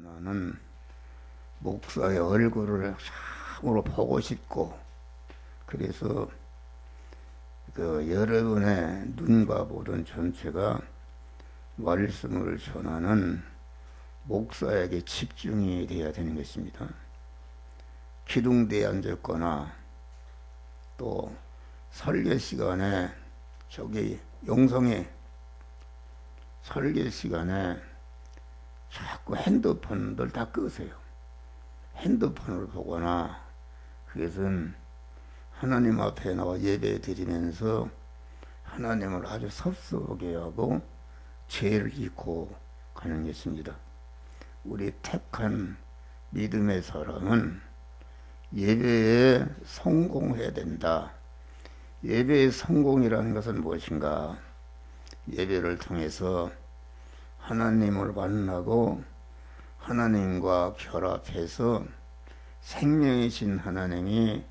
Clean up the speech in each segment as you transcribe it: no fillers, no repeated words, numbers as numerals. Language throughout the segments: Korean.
전하는 목사의 얼굴을 참으로 보고 싶고, 그래서 여러분의 눈과 모든 전체가 말씀을 전하는 목사에게 집중이 되어야 되는 것입니다. 기둥대에 앉았거나 또 설교 시간에 저기 용성에 설교 시간에 자꾸 핸드폰들 다 끄세요. 핸드폰을 보거나 그것은 하나님 앞에 나와 예배 드리면서 하나님을 아주 섭섭하게 하고 죄를 짓고 가는 것입니다. 우리 택한 믿음의 사람은 예배에 성공해야 된다. 예배의 성공이라는 것은 무엇인가? 예배를 통해서 하나님을 만나고 하나님과 결합해서 생명이신 하나님이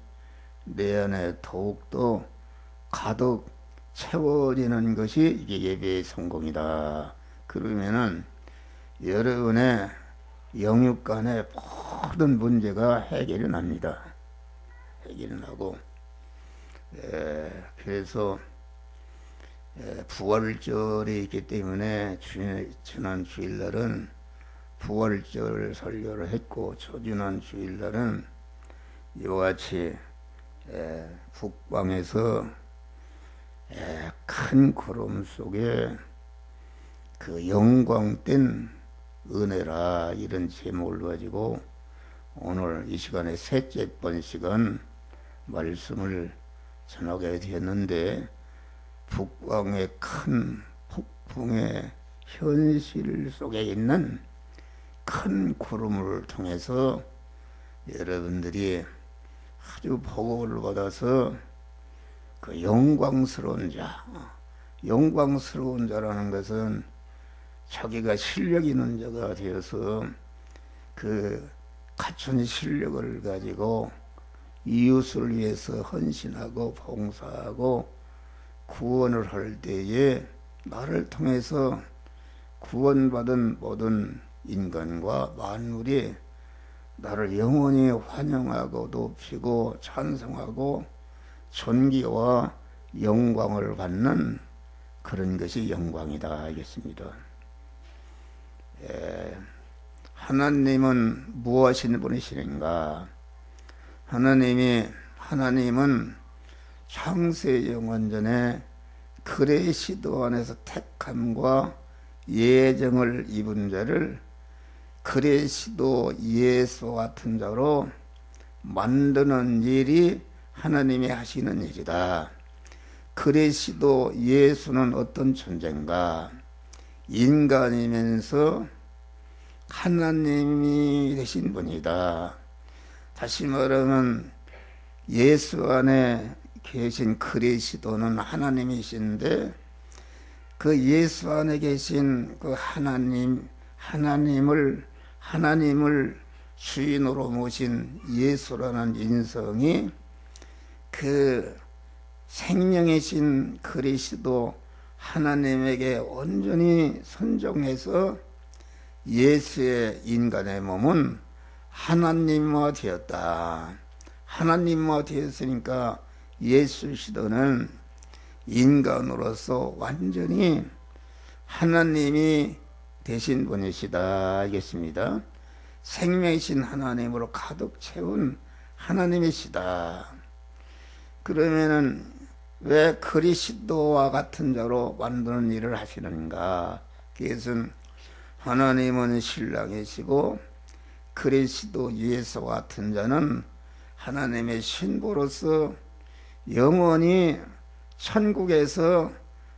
내 안에 더욱더 가득 채워지는 것이 이게 예배의 성공이다. 그러면은 여러분의 영육간의 모든 문제가 해결이 납니다. 해결이 나고, 그래서 부활절이 있기 때문에 지난 주일날은 부활절 설교를 했고, 지난 주일날은 이와 같이 북방에서 큰 구름 속에 그 영광된 은혜라 이런 제목을 가지고 오늘 이 시간에 셋째 번 시간 말씀을 전하게 되었는데, 북방의 큰 폭풍의 현실 속에 있는 큰 구름을 통해서 여러분들이 아주 복을 받아서 그 영광스러운 자라는 것은 자기가 실력 있는 자가 되어서 그 갖춘 실력을 가지고 이웃을 위해서 헌신하고 봉사하고 구원을 할 때에 나를 통해서 구원받은 모든 인간과 만물이 나를 영원히 환영하고 높이고 찬송하고 존귀와 영광을 받는 그런 것이 영광이다 하겠습니다. 하나님은 무엇인 분이시는가? 하나님은 창세 영원전에 그레시도 안에서 택함과 예정을 입은 자를 그레시도 예수와 같은 자로 만드는 일이 하나님이 하시는 일이다. 그레시도 예수는 어떤 존재인가? 인간이면서 하나님이 되신 분이다. 다시 말하면 예수 안에 계신 그리스도는 하나님이신데, 그 예수 안에 계신 그 하나님을 주인으로 모신 예수라는 인성이 그 생명이신 그리스도 하나님에게 온전히 순종해서 예수의 인간의 몸은 하나님화 되었다. 하나님화 되었으니까 예수 시도는 인간으로서 완전히 하나님이 되신 분이시다 알겠습니다. 생명이신 하나님으로 가득 채운 하나님이시다. 그러면은 왜 그리스도와 같은 자로 만드는 일을 하시는가? 그것은 하나님은 신랑이시고 그리스도 예수와 같은 자는 하나님의 신부로서 영원히 천국에서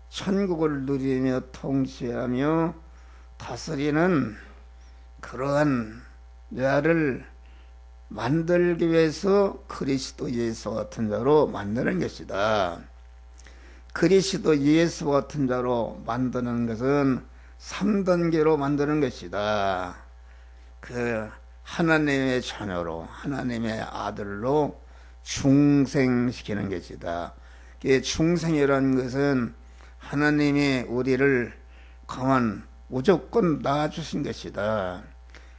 천국을 누리며 통치하며 다스리는 그러한 자를 만들기 위해서 그리스도 예수 같은 자로 만드는 것이다. 그리스도 예수 같은 자로 만드는 것은 3단계로 만드는 것이다. 그 하나님의 자녀로, 하나님의 아들로 중생시키는 것이다. 중생이라는 것은 하나님이 우리를 무조건 낳아주신 것이다.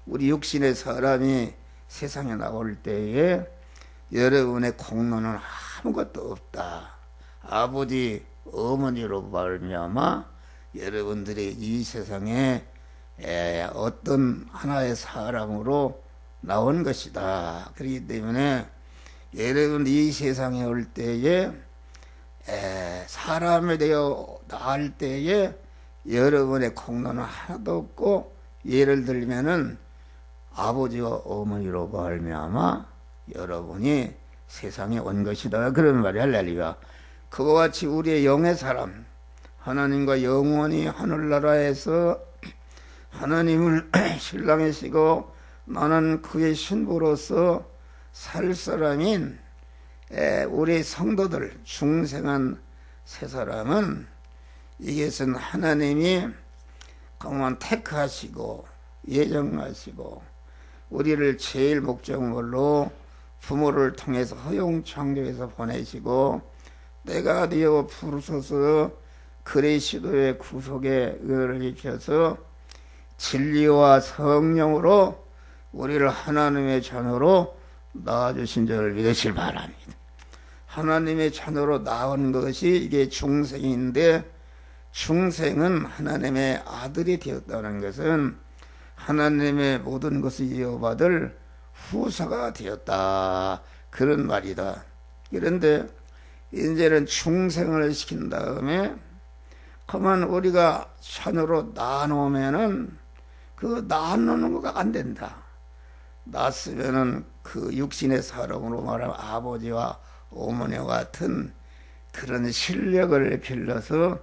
우리 육신의 사람이 세상에 나올 때에 여러분의 공로는 아무것도 없다. 아버지 어머니로 말미암아 여러분들이 이 세상에 어떤 하나의 사람으로 나온 것이다. 그렇기 때문에 여러분 이 세상에 올 때에 사람이 되어 나을 때에 여러분의 공로는 하나도 없고, 예를 들면은 아버지와 어머니로 말미암아 여러분이 세상에 온 것이다. 그런 말이 할렐루야. 그와 같이 우리의 영의 사람, 하나님과 영원히 하늘나라에서 하나님을 신랑이시고 나는 그의 신부로서 살 사람인 우리 성도들, 중생한 세 사람은 이것은 하나님이 그만 택하시고 예정하시고 우리를 제일 목적으로 부모를 통해서 허용 창조해서 보내시고 때가 되어 부르셔서 그리스도의 구속에 은혜를 입혀서 진리와 성령으로 우리를 하나님의 자녀로 낳아주신 줄을 믿으시길 바랍니다. 하나님의 자녀로 낳은 것이 이게 중생인데, 중생은 하나님의 아들이 되었다는 것은 하나님의 모든 것을 이어받을 후사가 되었다, 그런 말이다. 그런데 이제는 중생을 시킨 다음에 그만 우리가 자녀로 낳아놓으면은 그 낳아놓는 거가 안 된다. 낳았으면은 그 육신의 사람으로 말하면 아버지와 어머니와 같은 그런 실력을 빌려서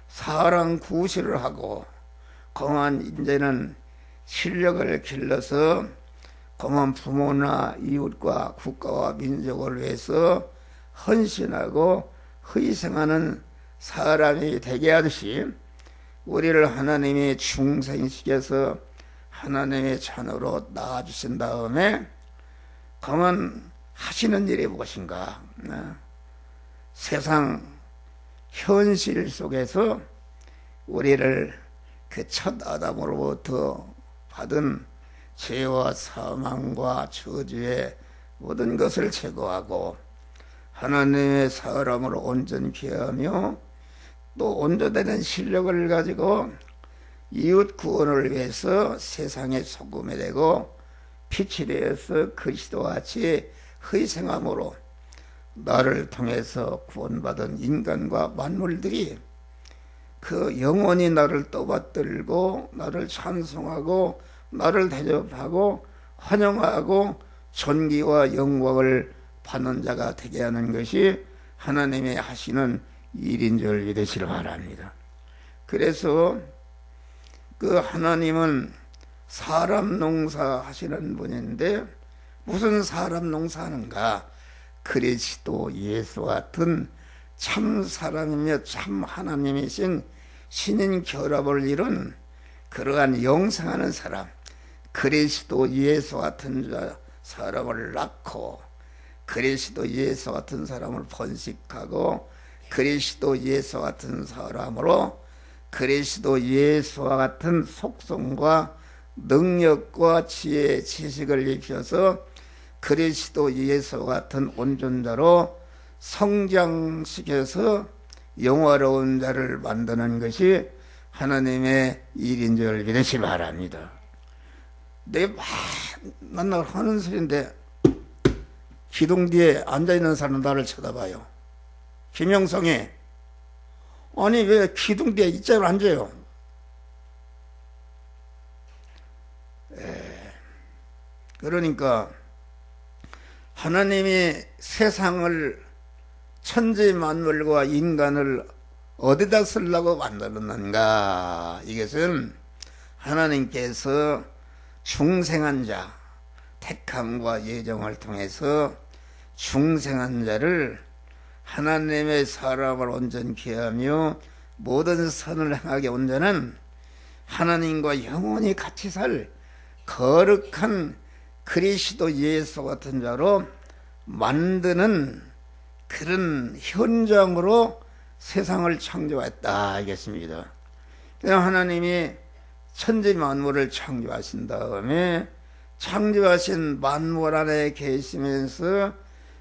사랑 구실을 하고, 그만 이제는 실력을 길러서 그만 부모나 이웃과 국가와 민족을 위해서 헌신하고 희생하는 사람이 되게 하듯이 우리를 하나님이 중생시켜서 하나님의 자녀로 낳아주신 다음에 그만 하시는 일이 무엇인가? 세상 현실 속에서 우리를 그 첫 아담으로부터 받은 죄와 사망과 저주의 모든 것을 제거하고 하나님의 사람으로 온전케 하며 또 온전되는 실력을 가지고 이웃 구원을 위해서 세상의 소금이 되고 빛이 되어서 그리스도와 같이 희생함으로 나를 통해서 구원받은 인간과 만물들이 그 영원히 나를 떠받들고 나를 찬송하고 나를 대접하고 환영하고 존귀와 영광을 받는 자가 되게 하는 것이 하나님이 하시는 일인 줄 믿으시길 바랍니다. 그래서 그 하나님은 사람 농사 하시는 분인데 무슨 사람 농사하는가? 그리스도 예수 같은 참 사람이며 참 하나님이신 신인 결합을 이룬 그러한 영생하는 사람, 그리스도 예수 같은 사람을 낳고 그리스도 예수 같은 사람을 번식하고 그리스도 예수 같은 사람으로 그리스도 예수와 같은 속성과 능력과 지혜, 지식을 입혀서 그리스도 예수 같은 온전자로 성장시켜서 영화로운 자를 만드는 것이 하나님의 일인 줄 믿으시기 바랍니다. 내가 맨날 하는 소리인데 기둥 뒤에 앉아있는 사람 나를 쳐다봐요. 김영성이 아니 왜 기둥 뒤에 이쪽으로 앉아요? 그러니까 하나님이 세상을 천지 만물과 인간을 어디다 쓰려고 만들었는가? 이것은 하나님께서 중생한 자, 택함과 예정을 통해서 중생한 자를 하나님의 사람을 온전케 하며 모든 선을 행하게 온전한 하나님과 영원히 같이 살 거룩한 그리스도 예수 같은 자로 만드는 그런 현장으로 세상을 창조했다 이겠습니다. 하나님이 천지 만물을 창조하신 다음에 창조하신 만물 안에 계시면서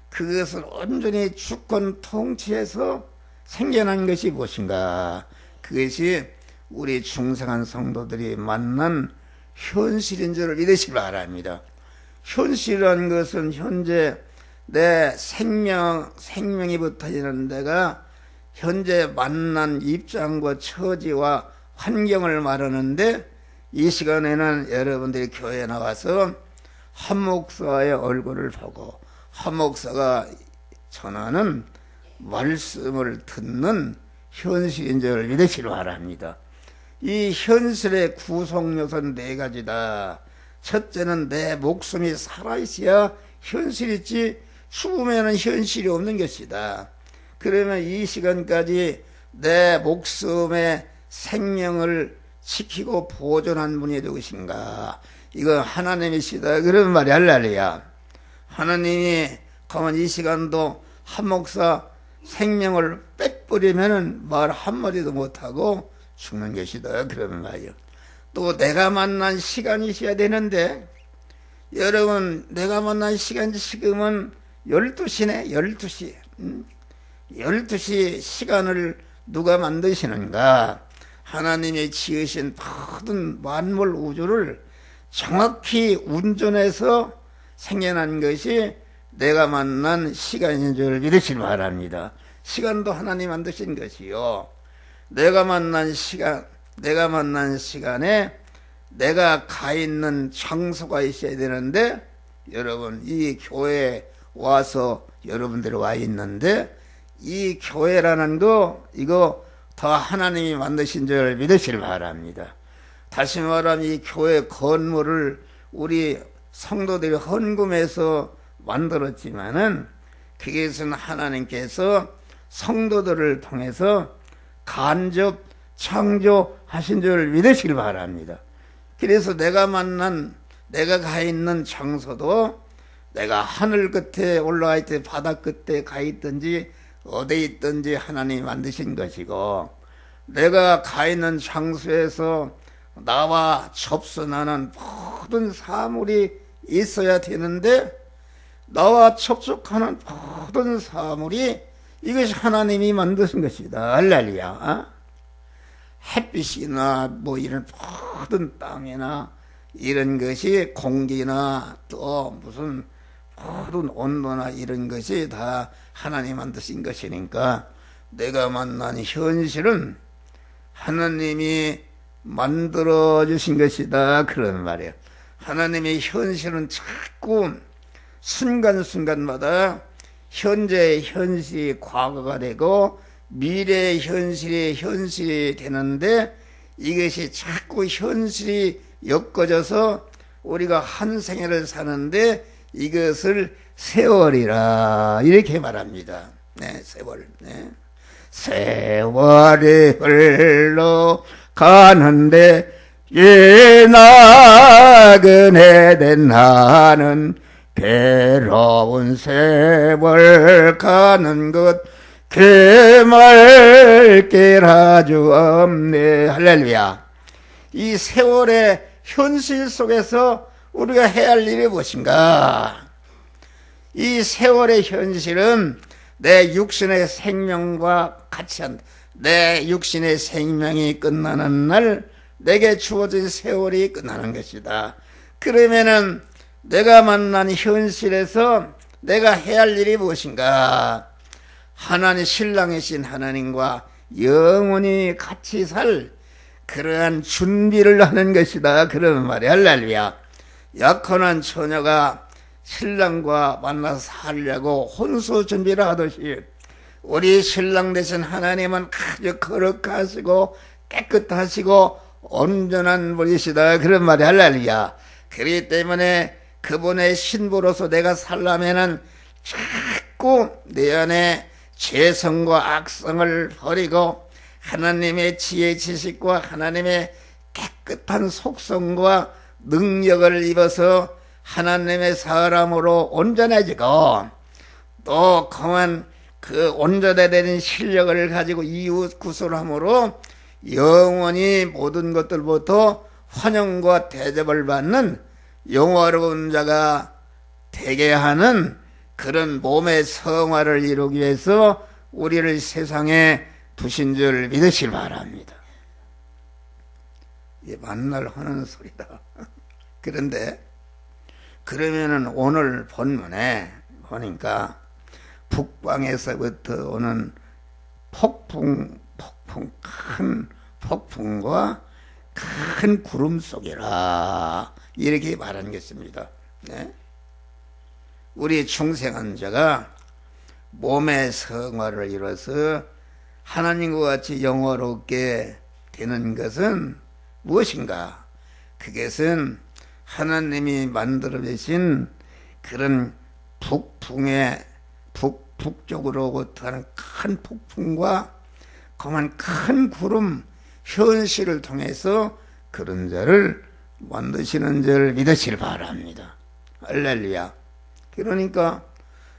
그것을 온전히 주권 통치해서 생겨난 것이 무엇인가? 그것이 우리 중생한 성도들이 만난 현실인 줄 믿으시기 바랍니다. 현실이라는 것은 현재 내 생명이 붙어 있는 데가 현재 만난 입장과 처지와 환경을 말하는데, 이 시간에는 여러분들이 교회에 나와서 한 목사의 얼굴을 보고 한 목사가 전하는 말씀을 듣는 현실인 줄 믿으시기 바랍니다. 이 현실의 구성 요소는 네 가지다. 첫째는 내 목숨이 살아있어야 현실이지 죽으면 현실이 없는 것이다. 그러면 이 시간까지 내 목숨의 생명을 지키고 보존한 분이 누구신가? 이거 하나님이시다. 그런 말이 할렐루야. 하나님이 가만 이 시간도 한 목사 생명을 빼버리면은 말 한마디도 못하고 죽는 것이다. 그런 말이요. 또 내가 만난 시간이 있어야 되는데, 여러분 내가 만난 시간 지금은 12시네. 12시 12시 시간을 누가 만드시는가? 하나님이 지으신 모든 만물 우주를 정확히 운전해서 생겨난 것이 내가 만난 시간인 줄 믿으시기 바랍니다. 시간도 하나님 만드신 것이요. 내가 만난 시간에 내가 가 있는 장소가 있어야 되는데, 여러분 이 교회에 와서 여러분들이 와 있는데, 이 교회라는 거 이거 다 하나님이 만드신 줄 믿으시기 바랍니다. 다시 말하면 이 교회 건물을 우리 성도들이 헌금해서 만들었지만은 그것은 하나님께서 성도들을 통해서 간접 창조하신 줄 믿으시기 바랍니다. 그래서 내가 가 있는 장소도 내가 하늘 끝에 올라가 있든 바다 끝에 가 있든지 어디 있든지 하나님이 만드신 것이고, 내가 가 있는 장소에서 나와 접선하는 모든 사물이 있어야 되는데, 나와 접촉하는 모든 사물이 이것이 하나님이 만드신 것이다. 할렐루야. 햇빛이나 뭐 이런 모든 땅이나 이런 것이 공기나 또 무슨 모든 온도나 이런 것이 다 하나님 만드신 것이니까, 내가 만난 현실은 하나님이 만들어 주신 것이다. 그런 말이에요. 하나님의 현실은 자꾸 순간순간마다 현재의 현실이 과거가 되고 미래의 현실이 되는데, 이것이 자꾸 현실이 엮어져서 우리가 한 생애를 사는데 이것을 세월이라 이렇게 말합니다. 네, 세월. 네. 세월이 흘러가는데 나그네된 나는 괴로운 세월 가는 것 괴말길 주 없네. 할렐루야. 이 세월의 현실 속에서 우리가 해야 할 일이 무엇인가? 이 세월의 현실은 내 육신의 생명과 같이 한다. 내 육신의 생명이 끝나는 날 내게 주어진 세월이 끝나는 것이다. 그러면은 내가 만난 현실에서 내가 해야 할 일이 무엇인가? 하나님, 신랑이신 하나님과 영원히 같이 살 그러한 준비를 하는 것이다. 그런 말이야. 할렐루야. 약혼한 처녀가 신랑과 만나서 살려고 혼수 준비를 하듯이 우리 신랑 되신 하나님은 아주 거룩하시고 깨끗하시고 온전한 분이시다. 그런 말이 할렐루야. 그렇기 때문에 그분의 신부로서 내가 살려면은 자꾸 내 안에 죄성과 악성을 버리고 하나님의 지혜 지식과 하나님의 깨끗한 속성과 능력을 입어서 하나님의 사람으로 온전해지고, 또 그만 그 온전해지는 실력을 가지고 이웃 구솔함으로 영원히 모든 것들부터 환영과 대접을 받는 영화로운 자가 되게 하는 그런 몸의 성화를 이루기 위해서 우리를 세상에 두신 줄 믿으시기 바랍니다. 이게 만날 하는 소리다. 그런데 그러면은 오늘 본문에 보니까 북방에서부터 오는 큰 폭풍과 큰 구름 속이라 이렇게 말한 것입니다. 네? 우리 중생한 자가 몸의 성화를 이뤄서 하나님과 같이 영화롭게 되는 것은 무엇인가? 그것은 하나님이 만들어 주신 그런 북쪽으로부터 하는 큰 폭풍과 그만 큰 구름 현실을 통해서 그런 자를 만드시는 줄 믿으시길 바랍니다. 할렐루야. 그러니까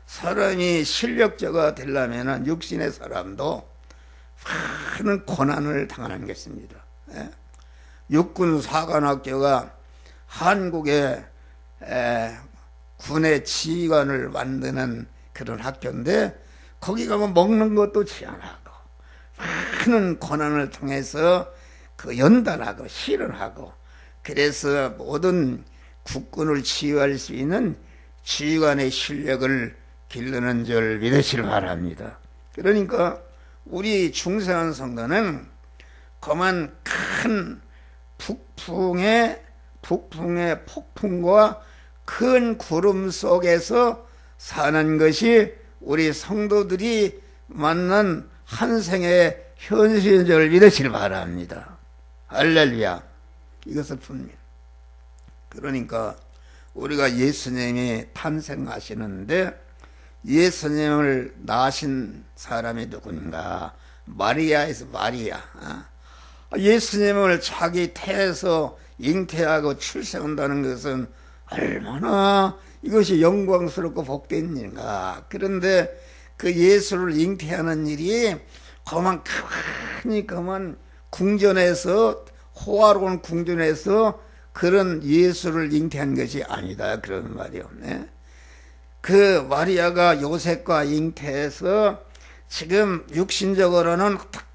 사람이 실력자가 되려면 육신의 사람도 많은 고난을 당하는 것입니다. 육군 사관학교가 한국의 군의 지휘관을 만드는 그런 학교인데 거기 가면 먹는 것도 제한하고 많은 고난을 통해서 그 연단하고 실현하고 그래서 모든 국군을 지휘할 수 있는 지휘관의 실력을 기르는 줄 믿으시길 바랍니다. 그러니까 우리 중생한 성도는 그만 큰 북풍의 폭풍과 큰 구름 속에서 사는 것이 우리 성도들이 만난 한 생의 현실인 줄 믿으시길 바랍니다. 할렐루야. 이것을 분명. 그러니까 우리가 예수님이 탄생하시는데 예수님을 낳으신 사람이 누군가? 마리아에서 마리아. 예수님을 자기 태에서 잉태하고 출생한다는 것은 얼마나 이것이 영광스럽고 복된 일인가. 그런데 그 예수를 잉태하는 일이 그만 궁전에서 호화로운 궁전에서 그런 예수를 잉태한 것이 아니다. 그런 말이요. 네? 그 마리아가 요셉과 잉태해서 지금 육신적으로는 어떻게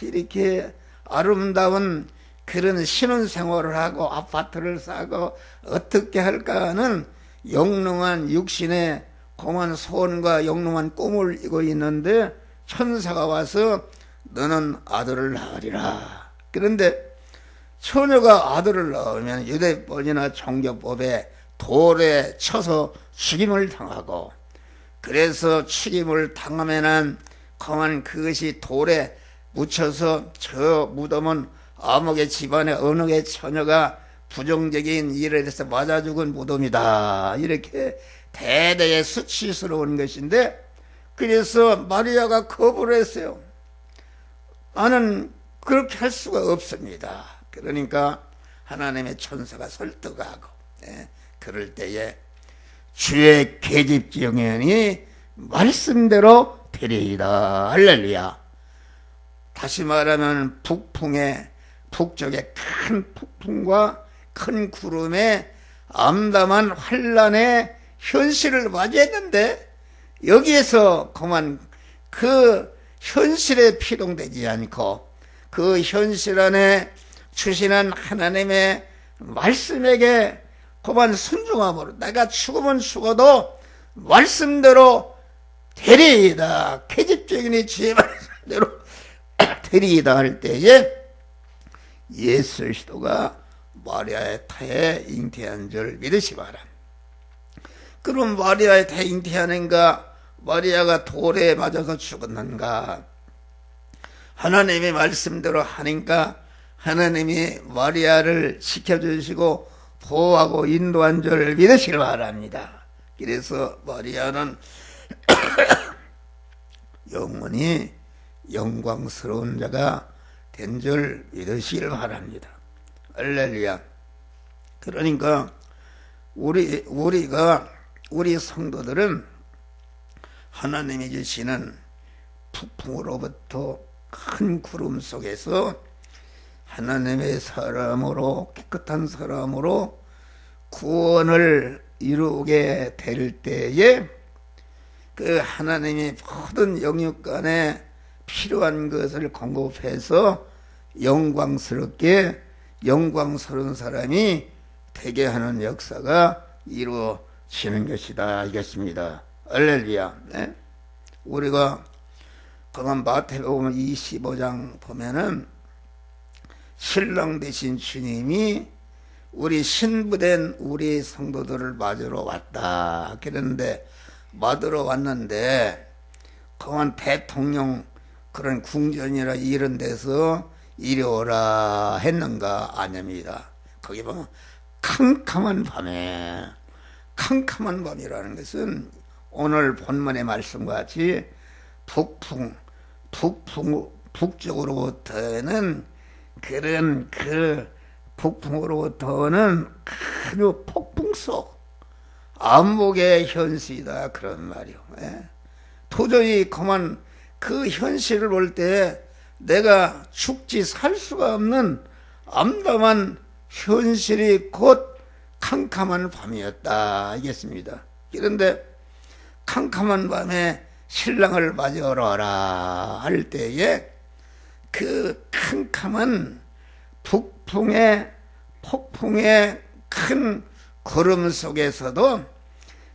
이렇게 아름다운 그런 신혼생활을 하고 아파트를 사고 어떻게 할까 하는 영롱한 육신의 공한 소원과 영롱한 꿈을 이고 있는데 천사가 와서 너는 아들을 낳으리라. 그런데 처녀가 아들을 낳으면 유대법이나 종교법에 돌에 쳐서 죽임을 당하고 그래서 죽임을 당하면은 그만 그것이 돌에 묻혀서 저 무덤은 아무개 집안의 어느 개 처녀가 부정적인 일에 대해서 맞아 죽은 무덤이다. 이렇게 대대의 수치스러운 것인데 그래서 마리아가 거부를 했어요. 나는 그렇게 할 수가 없습니다. 그러니까 하나님의 천사가 설득하고 그럴 때에 주의 계집정연이 말씀대로 되리이다. 할렐루야. 다시 말하면 북쪽의 큰 폭풍과 큰 구름에 암담한 환란의 현실을 맞이했는데 여기에서 그만 그 현실에 피동되지 않고 그 현실 안에 주시는 하나님의 말씀에게 그만 순종함으로 내가 죽으면 죽어도 말씀대로 되리이다. 계집적인 주의 말씀대로 되리이다 할 때에 예수 그리스도가 마리아의 태에 잉태한 줄 믿으시 바랍니다. 그럼 마리아의 태에 잉태하는가? 마리아가 돌에 맞아서 죽었는가? 하나님의 말씀대로 하니까 하나님이 마리아를 지켜주시고 보호하고 인도한 줄 믿으시길 바랍니다. 그래서 마리아는 영원히 영광스러운 자가 된 줄 믿으시길 바랍니다. 할렐루야. 그러니까 우리 성도들은 하나님이 주시는 북풍으로부터 큰 구름 속에서 하나님의 사람으로, 깨끗한 사람으로 구원을 이루게 될 때에 그 하나님이 모든 영육간에 필요한 것을 공급해서 영광스러운 사람이 되게 하는 역사가 이루어지는 것이다 이것입니다. 할렐루야. 네? 우리가 그만 마태복음 25장 보면은 신랑 되신 주님이 우리 신부된 우리 성도들을 맞으러 왔다 그랬는데, 맞으러 왔는데 그만 대통령 그런 궁전이라 이런 데서 이리 오라 했는가? 아닙니다. 거기 보면 캄캄한 밤이라는 것은 오늘 본문의 말씀과 같이 북쪽으로부터는 그런 북풍으로부터는 큰 폭풍 속 안목의 현실이다 그런 말이요. 예. 도저히 그만 그 현실을 볼 때 내가 죽지 살 수가 없는 암담한 현실이 곧 캄캄한 밤이었다 이겠습니다. 그런데 캄캄한 밤에 신랑을 맞으러 오라 할 때에 그 캄캄한 폭풍의 큰 구름 속에서도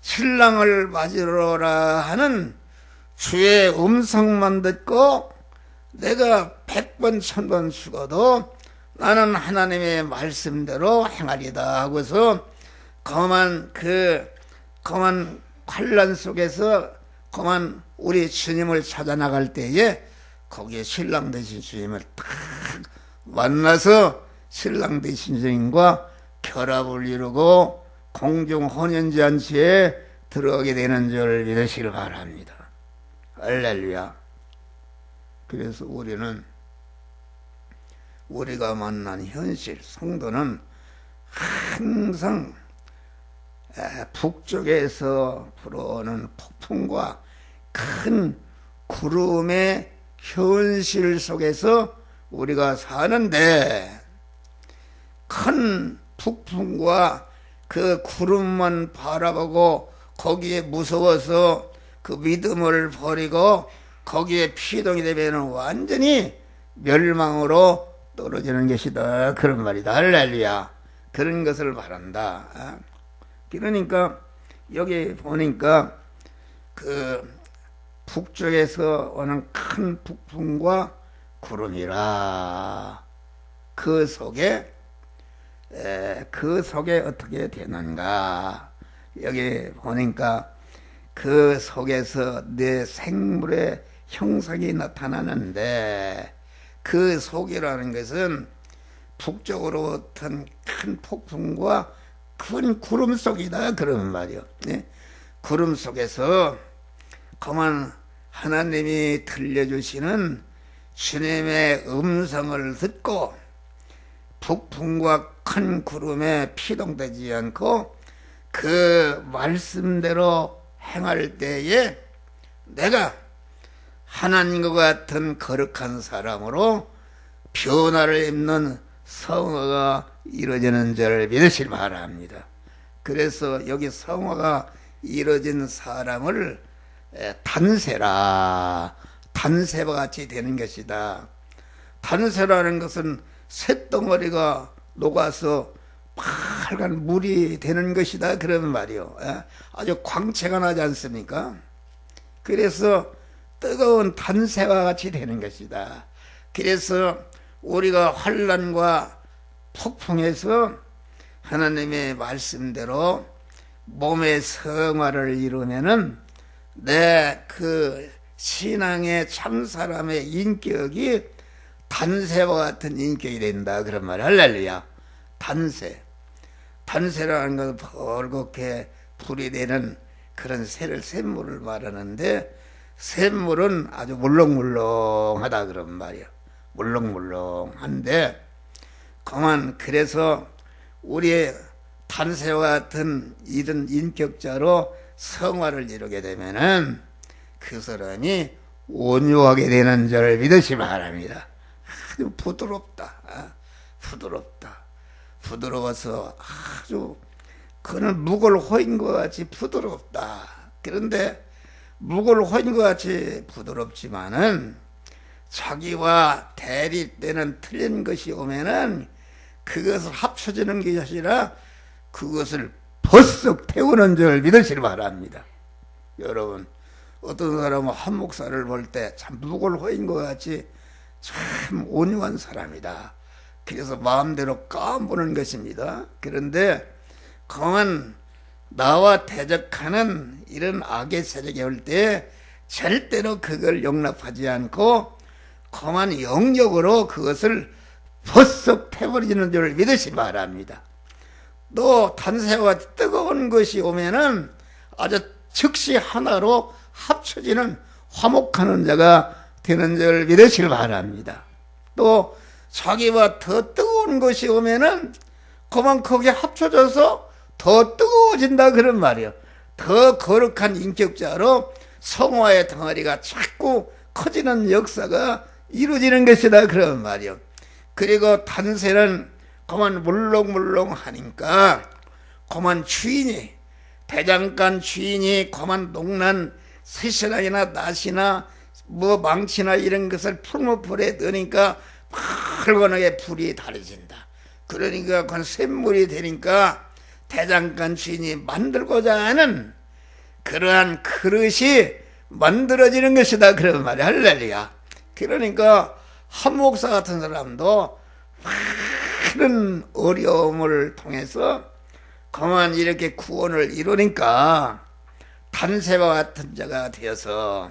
신랑을 맞으러 오라 하는 주의 음성만 듣고 내가 100번 1000번 죽어도 나는 하나님의 말씀대로 행하리다 하고서 그만 환란 속에서 그만 우리 주님을 찾아 나갈 때에 거기에 신랑 되신 주님을 딱 만나서 신랑 되신 주님과 결합을 이루고 공중 혼연잔치에 들어가게 되는 줄 믿으시길 바랍니다. 할렐루야. 그래서 우리가 만난 현실, 성도는 항상 북쪽에서 불어오는 폭풍과 큰 구름의 현실 속에서 우리가 사는데, 큰 북풍과 그 구름만 바라보고 거기에 무서워서 그 믿음을 버리고 거기에 피동이 되면 완전히 멸망으로 떨어지는 것이다 그런 말이다. 할렐루야. 그런 것을 말한다. 그러니까 여기 보니까 그 북쪽에서 오는 큰 북풍과 구름이라 그 속에 어떻게 되는가? 여기 보니까 그 속에서 내 생물의 형상이 나타나는데, 그 속이라는 것은 북쪽으로부터 큰 폭풍과 큰 구름 속이다 그런 말이요. 네? 구름 속에서 그만 하나님이 들려주시는 주님의 음성을 듣고 북풍과 큰 구름에 피동되지 않고 그 말씀대로 행할 때에 내가 하나님과 같은 거룩한 사람으로 변화를 입는 성화가 이루어지는 줄 믿으시기 바랍니다. 그래서 여기 성화가 이루어진 사람을 단세와 같이 되는 것이다. 단세라는 것은 쇳덩어리가 녹아서 빨간 물이 되는 것이다 그런 말이요. 아주 광채가 나지 않습니까? 그래서 뜨거운 단새와 같이 되는 것이다. 그래서 우리가 환난과 폭풍에서 하나님의 말씀대로 몸의 성화를 이루면은 내 그 신앙의 참사람의 인격이 단새와 같은 인격이 된다 그런 말. 할렐루야. 단새라는 것은 벌겋게 불이 되는 그런 샘물을 말하는데, 샘물은 아주 물렁물렁하다 그런 말이야. 물렁물렁한데 그래서 우리의 단새와 같은 이런 인격자로 성화를 이루게 되면은 그 사람이 온유하게 되는 줄 믿으시 바랍니다. 아주 부드럽다. 부드럽다. 부드러워서 아주 그는 묵을 호인 것 같이 부드럽다. 그런데 묵을 호인 것 같이 부드럽지만은 자기와 대립되는 틀린 것이 오면은 그것을 합쳐지는 것이 아니라 그것을 버썩 태우는 줄 믿으시기 바랍니다. 여러분, 어떤 사람은 한 목사를 볼 때 참 묵을 호인 것 같이 참 온유한 사람이다. 그래서 마음대로 까보는 것입니다. 그런데 그만 나와 대적하는 이런 악의 세력이 올 때 절대로 그걸 용납하지 않고 그만 영역으로 그것을 버썩 태버리는 줄 믿으시기 바랍니다. 또 단세와 뜨거운 것이 오면은 아주 즉시 하나로 합쳐지는 화목하는 자가 되는 줄 믿으시기 바랍니다. 또 자기와 더 뜨거운 것이 오면은 그만 거기에 합쳐져서 더 뜨거워진다 그런 말이에요. 더 거룩한 인격자로 성화의 덩어리가 자꾸 커지는 역사가 이루어지는 것이다 그런 말이에요. 그리고 단세는 그만 물렁물렁 하니까 그만 주인이 대장간 주인이 그만 농난 새신랑이나 낫이나 뭐 망치나 이런 것을 풀무불에 넣으니까 펄건하게 불이 달해진다. 그러니까 그건 샘물이 되니까 대장간 주인이 만들고자 하는 그러한 그릇이 만들어지는 것이다 그런 말이야. 할렐루야. 그러니까 한 목사 같은 사람도 많은 어려움을 통해서 그만 이렇게 구원을 이루니까 단세와 같은 자가 되어서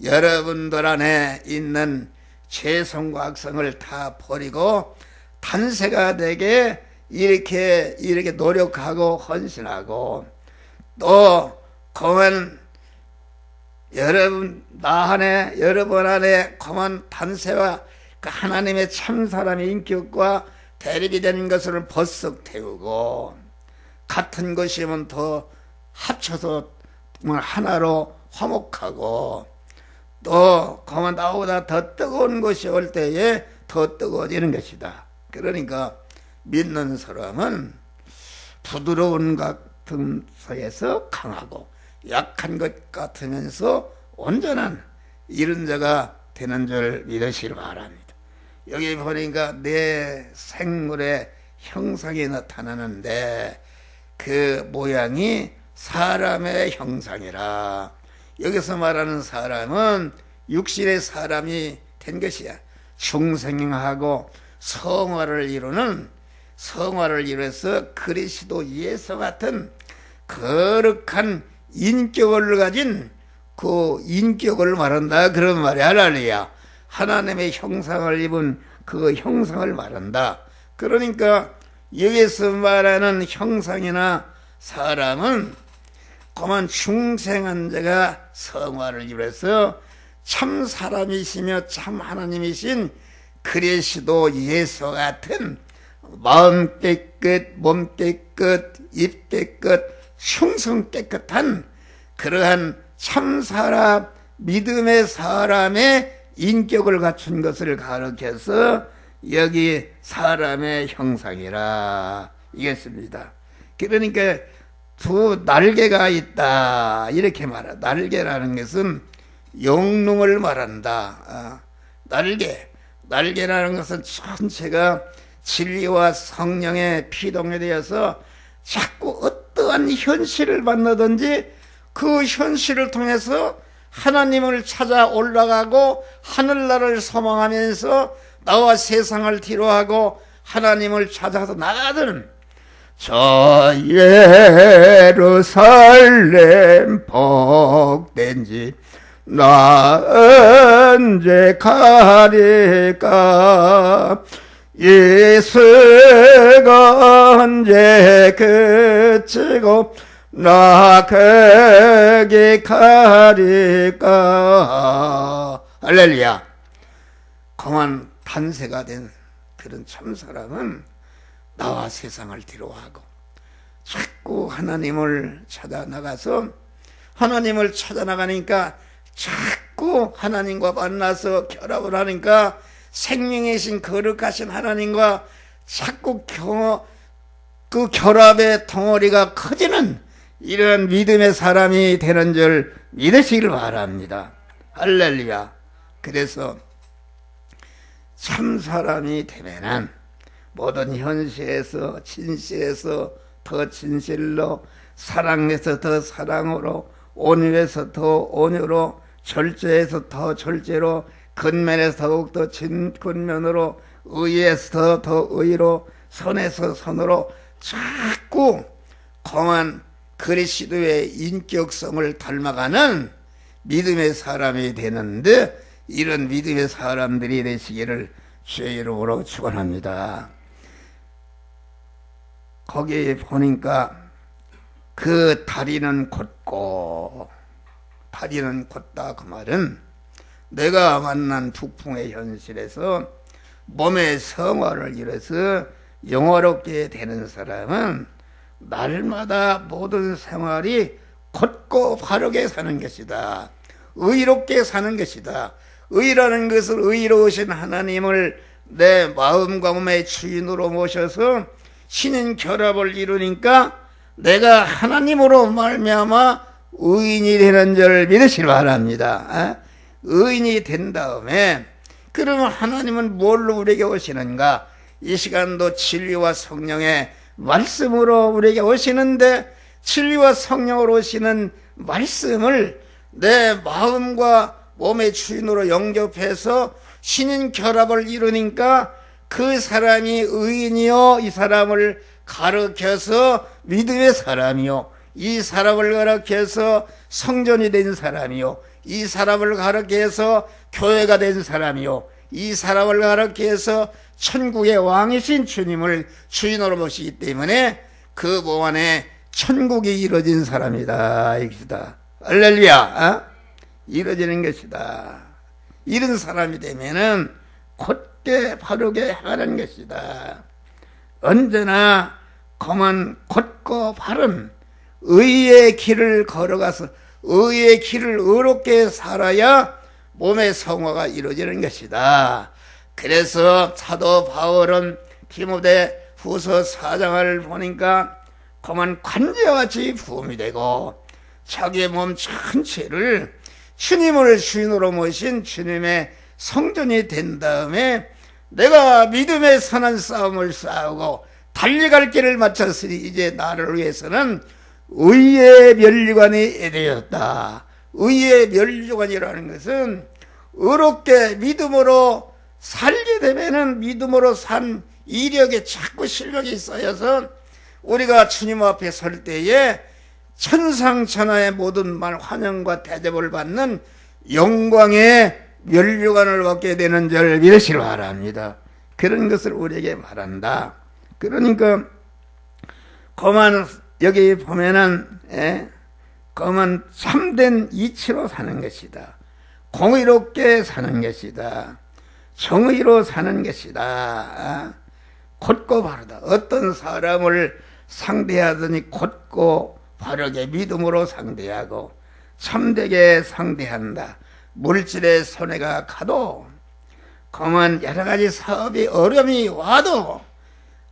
여러분들 안에 있는 죄성과 악성을 다 버리고 단세가 되게 이렇게 노력하고 헌신하고 또 그만 여러분 안에 그만 단세와 그 하나님의 참 사람의 인격과 대립이 되는 것을 버썩 태우고 같은 것이면 더 합쳐서 하나로 화목하고 또 그만 나보다 더 뜨거운 것이 올 때에 더 뜨거워지는 것이다. 그러니까 믿는 사람은 부드러운 같은 서에서 강하고 약한 것 같으면서 온전한 이런 자가 되는 줄 믿으시기 바랍니다. 여기 보니까 내 생물의 형상이 나타나는데 그 모양이 사람의 형상이라. 여기서 말하는 사람은 육신의 사람이 된 것이야. 중생하고 성화를 이루어서 그리스도 예수 같은 거룩한 인격을 가진 그 인격을 말한다 그런 말이야. 할렐루야. 하나님의 형상을 입은 그 형상을 말한다. 그러니까 여기서 말하는 형상이나 사람은 그만 중생한 자가 성화를 이루어서 참 사람이시며 참 하나님이신 그리스도 예수 같은 마음 깨끗, 몸 깨끗, 입 깨끗, 흉성 깨끗한 그러한 참 사람, 믿음의 사람의 인격을 갖춘 것을 가르쳐서 여기 사람의 형상이라 이겠습니다. 그러니까 두 날개가 있다 이렇게 말하. 날개라는 것은 영능을 말한다. 날개라는 것은 전체가 진리와 성령의 피동이 되어서 자꾸 어떠한 현실을 만나든지 그 현실을 통해서 하나님을 찾아 올라가고 하늘나라를 소망하면서 나와 세상을 뒤로하고 하나님을 찾아서 나가는 저 예루살렘 복된지 나 언제 가릴까 예수가 언제 그치고 나 거기 가릴까. 할렐루야. 그만 탄세가 된 그런 참사람은 나와 세상을 뒤로하고 자꾸 하나님을 찾아 나가서 하나님을 찾아 나가니까 자꾸 하나님과 만나서 결합을 하니까 생명이신 거룩하신 하나님과 자꾸 그 결합의 덩어리가 커지는 이런 믿음의 사람이 되는 줄 믿으시길 바랍니다. 할렐루야. 그래서 참 사람이 되면은 모든 현실에서 진실에서 더 진실로, 사랑에서 더 사랑으로, 온유에서 더 온유로, 절제에서 더 절제로, 근면에서 더욱더 근면으로, 의에서 더 의로, 선에서 선으로 자꾸 거만 그리스도의 인격성을 닮아가는 믿음의 사람이 되는데, 이런 믿음의 사람들이 되시기를 주의 이름으로 축원합니다. 거기 보니까 그 다리는 곧고, 다리는 곧다 그 말은 내가 만난 북풍의 현실에서 몸의 성화를 이뤄서 영화롭게 되는 사람은 날마다 모든 생활이 곧고 바르게 사는 것이다. 의롭게 사는 것이다. 의라는 것을 의로우신 하나님을 내 마음과 몸의 주인으로 모셔서 신인 결합을 이루니까 내가 하나님으로 말미암아 의인이 되는 줄 믿으시기 바랍니다. 의인이 된 다음에 그러면 하나님은 뭘로 우리에게 오시는가? 이 시간도 진리와 성령의 말씀으로 우리에게 오시는데, 진리와 성령으로 오시는 말씀을 내 마음과 몸의 주인으로 영접해서 신인 결합을 이루니까 그 사람이 의인이요, 이 사람을 가르쳐서 믿음의 사람이요, 이 사람을 가르쳐서 성전이 된 사람이요, 이 사람을 가르쳐서 교회가 된 사람이요, 이 사람을 가르쳐서 천국의 왕이신 주님을 주인으로 모시기 때문에 그 몸 안에 천국이 이루어진 사람이다, 이것이다. 할렐루야. 이루어지는 것이다. 이런 사람이 되면은 곧게 바르게 행하는 것이다. 언제나 거만 곧고 바른 의의 길을 걸어가서 의의 길을 의롭게 살아야 몸의 성화가 이루어지는 것이다. 그래서 사도 바울은 디모데 후서 4장을 보니까 거만 관제와 같이 부음이 되고 자기의 몸 전체를 주님을 주인으로 모신 주님의 성전이 된 다음에 내가 믿음의 선한 싸움을 싸우고 달려갈 길을 마쳤으니 이제 나를 위해서는 의의 면류관이 되었다. 의의 면류관이라는 것은 의롭게 믿음으로 살게 되면은 믿음으로 산 이력에 자꾸 실력이 쌓여서 우리가 주님 앞에 설 때에 천상천하의 모든 말 환영과 대접을 받는 영광의 면류관을 받게 되는 줄 믿으시기 바랍니다. 그런 것을 우리에게 바란다. 그러니까 그만 여기 보면은 그만 참된 이치로 사는 것이다. 공의롭게 사는 것이다. 정의로 사는 것이다. 곧고 바르다. 어떤 사람을 상대하더니 곧고 바르게 믿음으로 상대하고 참되게 상대한다. 물질의 손해가 가도 그만 여러 가지 사업이 어려움이 와도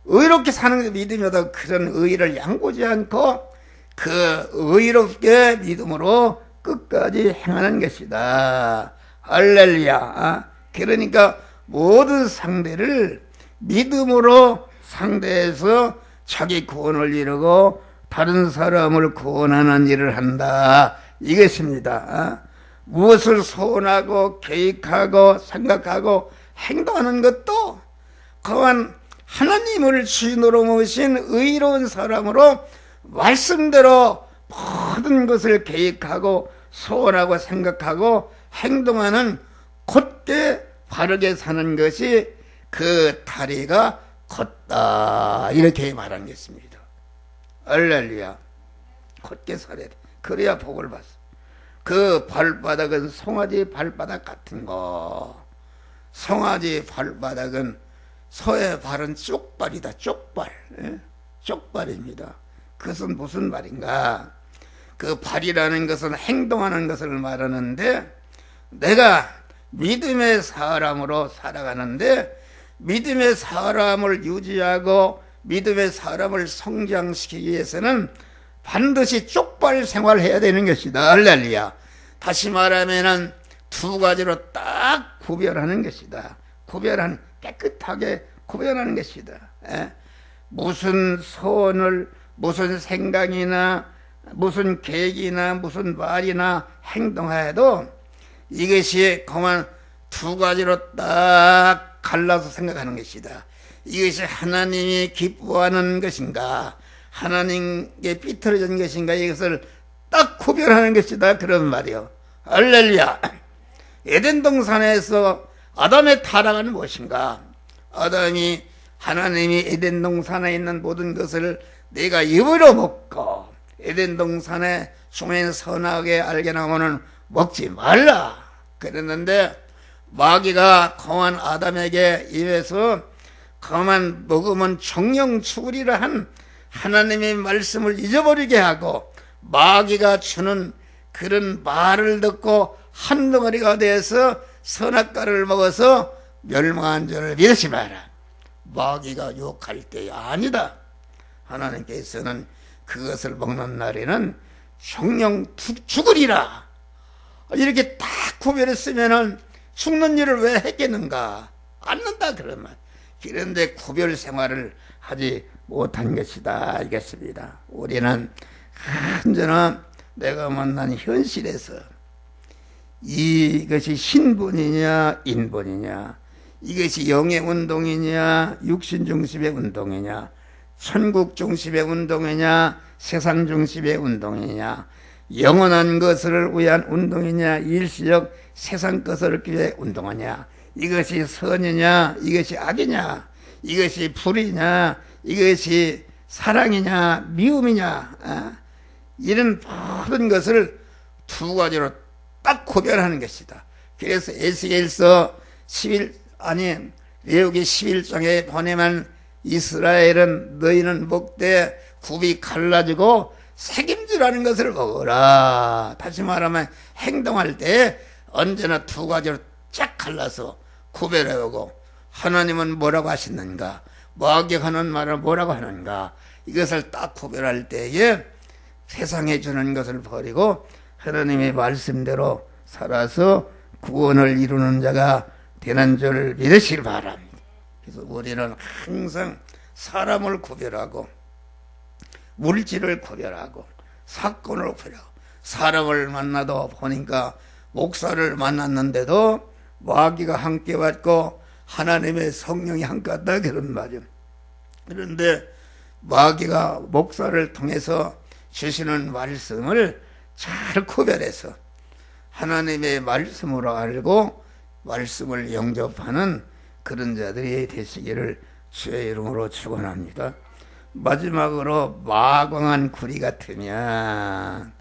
의롭게 사는 믿음이다. 그런 의를 양보지 않고 그 의롭게 믿음으로 끝까지 행하는 것이다. 할렐루야. 그러니까 모든 상대를 믿음으로 상대해서 자기 구원을 이루고 다른 사람을 구원하는 일을 한다. 이것입니다. 무엇을 소원하고 계획하고 생각하고 행동하는 것도 그만 하나님을 주인으로 모신 의로운 사람으로 말씀대로 모든 것을 계획하고 소원하고 생각하고 행동하는 곧게 바르게 사는 것이 그 다리가 걷다, 이렇게 말한 것입니다. 할렐루야. 곧게 살아야 돼. 그래야 복을 받어. 그 발바닥은 송아지 발바닥 같은 거. 송아지 발바닥은 소의 발은 쪽발이다. 쪽발. 쪽발입니다. 그것은 무슨 말인가? 그 발이라는 것은 행동하는 것을 말하는데, 내가 믿음의 사람으로 살아가는데, 믿음의 사람을 유지하고 믿음의 사람을 성장시키기 위해서는 반드시 쪽발 생활해야 되는 것이다. 할렐루야. 다시 말하면은 두 가지로 딱 구별하는 것이다. 깨끗하게 구별하는 것이다. 무슨 소원을, 무슨 생각이나 무슨 계획이나 무슨 말이나 행동해도 이것이 그만 두 가지로 딱 갈라서 생각하는 것이다. 이것이 하나님이 기뻐하는 것인가, 하나님께 삐뚤어진 것인가, 이것을 딱 구별하는 것이다. 그런 말이요. 할렐루야. 에덴 동산에서 아담의 타락은 무엇인가? 아담이 하나님이 에덴 동산에 있는 모든 것을 내가 입으로 먹고 에덴 동산에 숨은 선하게 알게 나무는 먹지 말라 그랬는데, 마귀가 그만 아담에게 입에서 그만 먹으면 정령 죽으리라 한 하나님의 말씀을 잊어버리게 하고, 마귀가 주는 그런 말을 듣고 한 덩어리가 돼서 선악과를 먹어서 멸망한 줄을 믿으시 마라. 마귀가 유혹할 때야 아니다. 하나님께서는 그것을 먹는 날에는 정령 죽으리라. 이렇게 딱 구별했으면은 죽는 일을 왜 했겠는가? 않는다 그런 말. 그런데 구별 생활을 하지 못한 것이다 알겠습니다. 우리는 언제나 내가 만난 현실에서 이것이 신분이냐 인본이냐, 이것이 영의 운동이냐 육신 중심의 운동이냐, 천국 중심의 운동이냐 세상 중심의 운동이냐, 영원한 것을 위한 운동이냐 일시적 세상 것을 위해 운동하냐, 이것이 선이냐 이것이 악이냐, 이것이 불이냐 이것이 사랑이냐 미움이냐, 이런 모든 것을 두 가지로 딱 구별하는 것이다. 그래서 에스겔서 레위기 11장에 보내면 이스라엘은 너희는 먹되 굽이 갈라지고 책임지라는 것을 먹어라. 다시 말하면 행동할 때 언제나 두 가지로 쫙 갈라서 구별해오고, 하나님은 뭐라고 하시는가, 마귀가 하는 말을 뭐라고 하는가, 이것을 딱 구별할 때에 세상에 주는 것을 버리고 하나님의 말씀대로 살아서 구원을 이루는 자가 되는 줄 믿으시길 바랍니다. 그래서 우리는 항상 사람을 구별하고 물질을 구별하고 사건을 구별하고, 사람을 만나도 보니까 목사를 만났는데도 마귀가 함께 왔고 하나님의 성령이 함께 왔다 그런 말이에요. 그런데 마귀가 목사를 통해서 주시는 말씀을 잘 구별해서 하나님의 말씀으로 알고 말씀을 영접하는 그런 자들이 되시기를 주의 이름으로 축원합니다. 마지막으로 마광한 구리 같으면,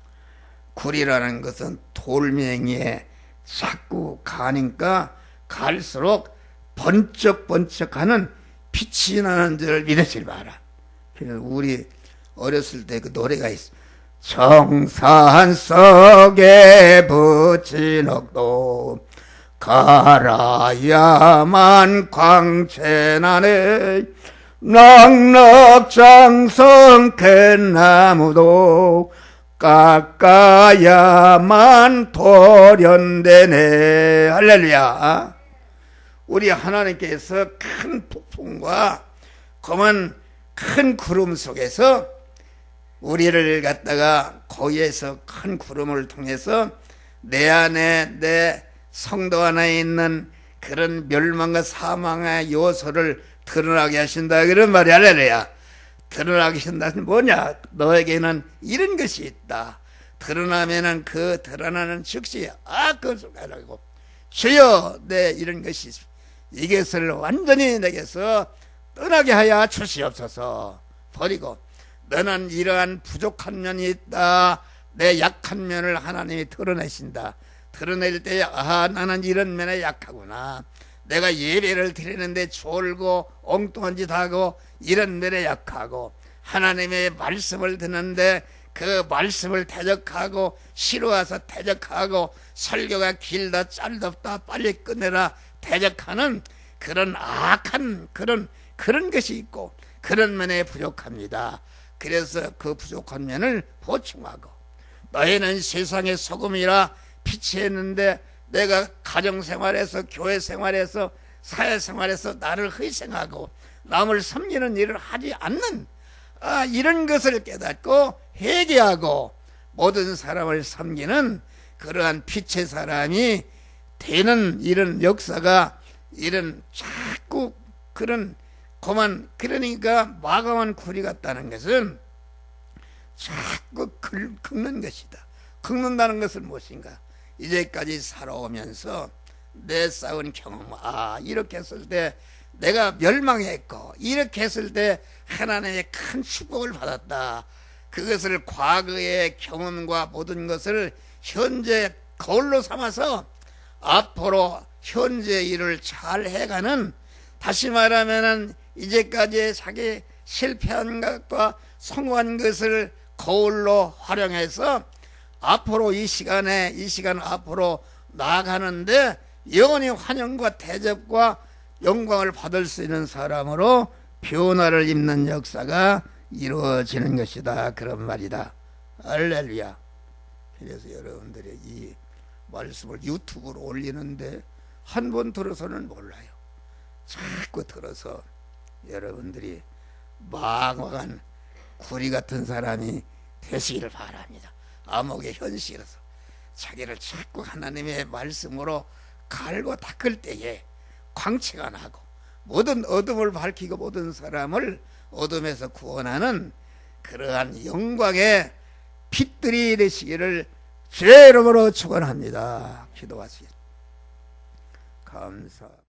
구리라는 것은 돌멩이에 자꾸 가니까 갈수록 번쩍번쩍하는 빛이 나는 줄 믿으시기 바라. 그래서 우리 어렸을 때 그 노래가 있어. 정산 속에 붙인 옥도 갈아야만 광채나네, 낙낙장성 큰 나무도 깎아야만 돌연되네. 할렐루야. 우리 하나님께서 큰 폭풍과 검은 큰 구름 속에서 우리를 갖다가 거기에서 큰 구름을 통해서 내 안에 내 성도 안에 있는 그런 멸망과 사망의 요소를 드러나게 하신다 그런 말이 할렐루야. 드러나게 하신다는 뭐냐? 너에게는 이런 것이 있다. 드러나면은 그 드러나는 즉시 그것을 가라고, 주여 내 이런 것이 이것을 완전히 내게서 떠나게 하여 주시옵소서. 버리고, 너는 이러한 부족한 면이 있다. 내 약한 면을 하나님이 드러내신다. 드러낼 때 나는 이런 면에 약하구나. 내가 예배를 드리는데 졸고 엉뚱한 짓 하고 이런 면에 약하고, 하나님의 말씀을 듣는데 그 말씀을 대적하고 싫어와서 대적하고 설교가 길다 짧다 빨리 끝내라 대적하는 그런 악한 그런 것이 있고 그런 면에 부족합니다. 그래서 그 부족한 면을 보충하고 너희는 세상의 소금이라 빛이 했는데 내가 가정생활에서 교회생활에서 사회생활에서 나를 희생하고 남을 섬기는 일을 하지 않는 이런 것을 깨닫고 회개하고 모든 사람을 섬기는 그러한 빛의 사람이 되는 이런 역사가 이런 자꾸 그런 그러니까 마감한 굴이 같다는 것은 자꾸 긁는 것이다. 긁는다는 것은 무엇인가? 이제까지 살아오면서 내 쌓은 경험, 이렇게 했을 때 내가 멸망했고 이렇게 했을 때 하나님의 큰 축복을 받았다. 그것을 과거의 경험과 모든 것을 현재 거울로 삼아서 앞으로 현재 일을 잘 해가는, 다시 말하면은 이제까지 자기 실패한 것과 성공한 것을 거울로 활용해서 앞으로 이 시간 앞으로 나아가는데 영원히 환영과 대접과 영광을 받을 수 있는 사람으로 변화를 입는 역사가 이루어지는 것이다. 그런 말이다. 할렐루야. 그래서 여러분들이 이 말씀을 유튜브로 올리는데 한 번 들어서는 몰라요. 자꾸 들어서 여러분들이 망망한 구리 같은 사람이 되시기를 바랍니다. 암흑의 현실에서 자기를 자꾸 하나님의 말씀으로 갈고 닦을 때에 광채가 나고 모든 어둠을 밝히고 모든 사람을 어둠에서 구원하는 그러한 영광의 빛들이 되시기를 주의 이름으로 축원합니다. 기도하시겠습니다. 감사.